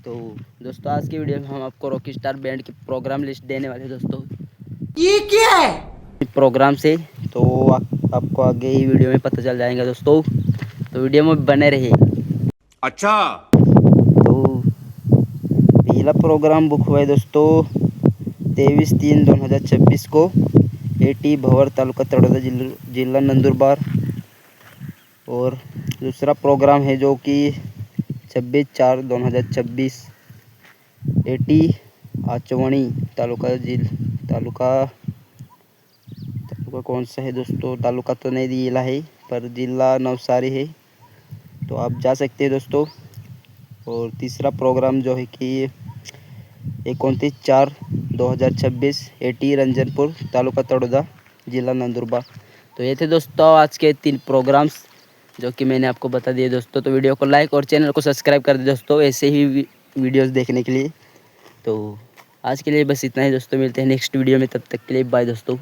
तो दोस्तों आज की वीडियो में हम आपको रॉकस्टार बैंड की प्रोग्राम लिस्ट देने वाले हैं दोस्तों। ये क्या है? प्रोग्राम से तो आपको आगे ही वीडियो में पता चल जाएगा दोस्तों, तो वीडियो में बने रहिए। अच्छा, तो पहला प्रोग्राम बुक हुआ है दोस्तों 23/3/2026 को एटी भवर तालुका तड़ोदा जिला नंदुरबार। और दूसरा प्रोग्राम है जो कि 26/4/2026 एटी आचवणी तालुका कौन सा है दोस्तों, तालुका तो नहीं दिया है पर जिला नवसारी है, तो आप जा सकते हैं दोस्तों। और तीसरा प्रोग्राम जो है कि 29/4/2026 एटी रंजनपुर तालुका तड़ोदा जिला नंदुरबार। तो ये थे दोस्तों आज के 3 प्रोग्राम्स जो कि मैंने आपको बता दिए दोस्तों। तो वीडियो को लाइक और चैनल को सब्सक्राइब कर दे दोस्तों ऐसे ही वीडियोस देखने के लिए। तो आज के लिए बस इतना ही दोस्तों, मिलते हैं नेक्स्ट वीडियो में, तब तक के लिए बाय दोस्तों।